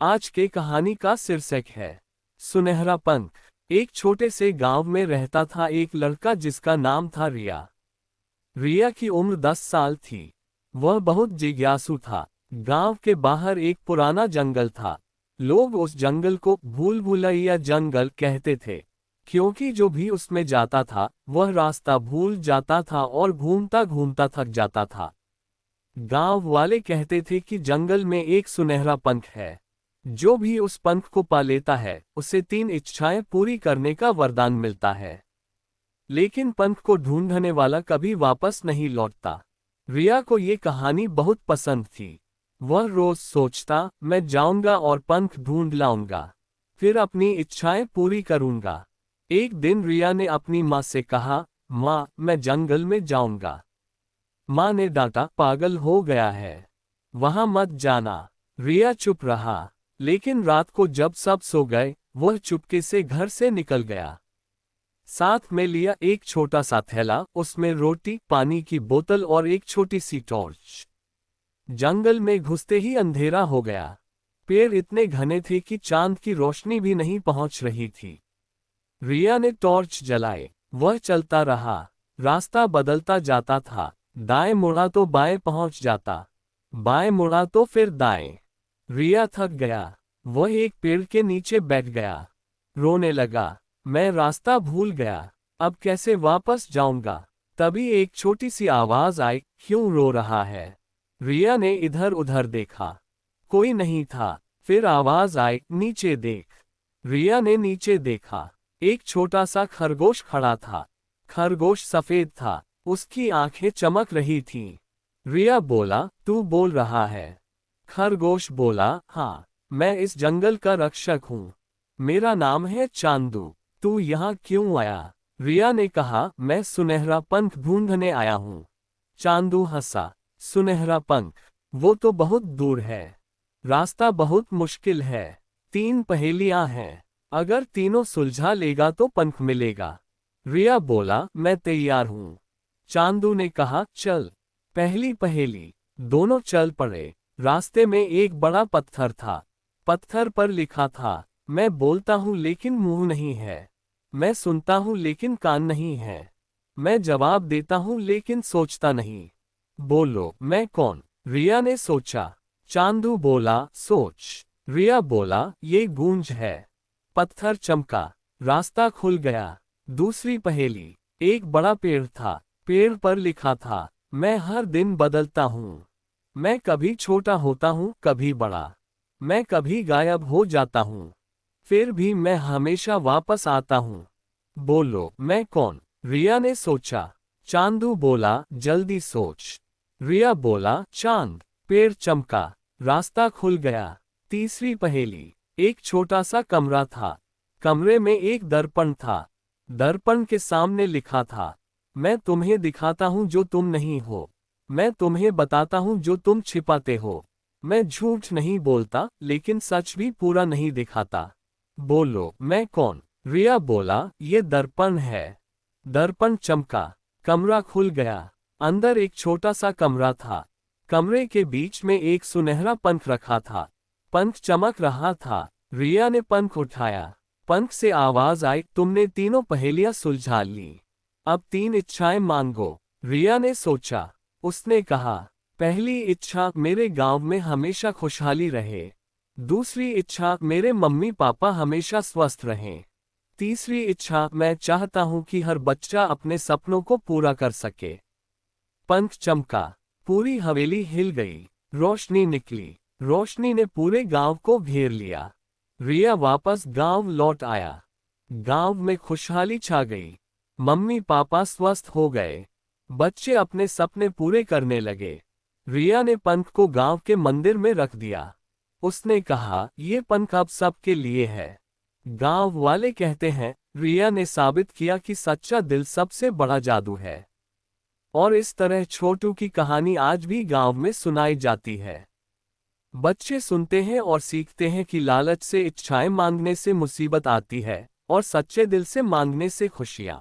आज के कहानी का शीर्षक है सुनहरा पंख। एक छोटे से गांव में रहता था एक लड़का जिसका नाम था रिया। रिया की उम्र 10 साल थी। वह बहुत जिज्ञासु था। गांव के बाहर एक पुराना जंगल था। लोग उस जंगल को भूल भुलैया जंगल कहते थे, क्योंकि जो भी उसमें जाता था वह रास्ता भूल जाता था और घूमता घूमता थक जाता था। गांव वाले कहते थे कि जंगल में एक सुनहरा पंख है। जो भी उस पंख को पा लेता है उसे 3 इच्छाएं पूरी करने का वरदान मिलता है। लेकिन पंख को ढूंढने वाला कभी वापस नहीं लौटता। रिया को ये कहानी बहुत पसंद थी। वह रोज सोचता, मैं जाऊंगा और पंख ढूंढ लाऊंगा, फिर अपनी इच्छाएं पूरी करूंगा। एक दिन रिया ने अपनी माँ से कहा, माँ, मैं जंगल में जाऊंगा। माँ ने डांटा, पागल हो गया है, वहां मत जाना। रिया चुप रहा। लेकिन रात को जब सब सो गए, वह चुपके से घर से निकल गया। साथ में लिया एक छोटा सा थैला, उसमें रोटी, पानी की बोतल और एक छोटी सी टॉर्च। जंगल में घुसते ही अंधेरा हो गया। पेड़ इतने घने थे कि चांद की रोशनी भी नहीं पहुंच रही थी। रिया ने टॉर्च जलाए। वह चलता रहा। रास्ता बदलता जाता था। दाएं मुड़ा तो बाएं पहुंच जाता, बाएं मुड़ा तो फिर दाएं। रिया थक गया। वह एक पेड़ के नीचे बैठ गया। रोने लगा, मैं रास्ता भूल गया, अब कैसे वापस जाऊंगा। तभी एक छोटी सी आवाज आई, क्यों रो रहा है। रिया ने इधर उधर देखा, कोई नहीं था। फिर आवाज आई, नीचे देख। रिया ने नीचे देखा। एक छोटा सा खरगोश खड़ा था। खरगोश सफेद था, उसकी आंखें चमक रही थीं। रिया बोला, तू बोल रहा है। खरगोश बोला, हाँ, मैं इस जंगल का रक्षक हूँ। मेरा नाम है चांदू। तू यहाँ क्यों आया। रिया ने कहा, मैं सुनहरा पंख ढूंढने आया हूँ। चांदू हंसा, सुनहरा पंख, वो तो बहुत दूर है। रास्ता बहुत मुश्किल है। 3 पहेलियां हैं, अगर तीनों सुलझा लेगा तो पंख मिलेगा। रिया बोला, मैं तैयार हूँ। चांदू ने कहा, चल। पहली पहेली। दोनों चल पड़े। रास्ते में एक बड़ा पत्थर था। पत्थर पर लिखा था, मैं बोलता हूँ लेकिन मुंह नहीं है, मैं सुनता हूँ लेकिन कान नहीं है, मैं जवाब देता हूँ लेकिन सोचता नहीं। बोलो, मैं कौन। रिया ने सोचा। चांदू बोला, सोच। रिया बोला, ये गूंज है। पत्थर चमका, रास्ता खुल गया। दूसरी पहेली। एक बड़ा पेड़ था। पेड़ पर लिखा था, मैं हर दिन बदलता हूँ, मैं कभी छोटा होता हूँ कभी बड़ा, मैं कभी गायब हो जाता हूँ, फिर भी मैं हमेशा वापस आता हूँ। बोलो, मैं कौन। रिया ने सोचा। चांदू बोला, जल्दी सोच। रिया बोला, चांद। पेड़ चमका, रास्ता खुल गया। तीसरी पहेली। एक छोटा सा कमरा था। कमरे में एक दर्पण था। दर्पण के सामने लिखा था, मैं तुम्हें दिखाता हूँ जो तुम नहीं हो, मैं तुम्हें बताता हूँ जो तुम छिपाते हो, मैं झूठ नहीं बोलता लेकिन सच भी पूरा नहीं दिखाता। बोलो, मैं कौन। रिया बोला, ये दर्पण है। दर्पण चमका, कमरा खुल गया। अंदर एक छोटा सा कमरा था। कमरे के बीच में एक सुनहरा पंख रखा था। पंख चमक रहा था। रिया ने पंख उठाया। पंख से आवाज आई, तुमने तीनों पहेलियां सुलझा ली, अब 3 इच्छाएं मांगो। रिया ने सोचा। उसने कहा, पहली इच्छा, मेरे गांव में हमेशा खुशहाली रहे। दूसरी इच्छा, मेरे मम्मी पापा हमेशा स्वस्थ रहें। तीसरी इच्छा, मैं चाहता हूं कि हर बच्चा अपने सपनों को पूरा कर सके। पंख चमका, पूरी हवेली हिल गई। रोशनी निकली। रोशनी ने पूरे गांव को घेर लिया। रिया वापस गांव लौट आया। गांव में खुशहाली छा गई। मम्मी पापा स्वस्थ हो गए। बच्चे अपने सपने पूरे करने लगे। रिया ने पंख को गांव के मंदिर में रख दिया। उसने कहा, ये पंख अब सबके लिए है। गांव वाले कहते हैं, रिया ने साबित किया कि सच्चा दिल सबसे बड़ा जादू है। और इस तरह छोटू की कहानी आज भी गांव में सुनाई जाती है। बच्चे सुनते हैं और सीखते हैं कि लालच से इच्छाएं मांगने से मुसीबत आती है और सच्चे दिल से मांगने से खुशियां।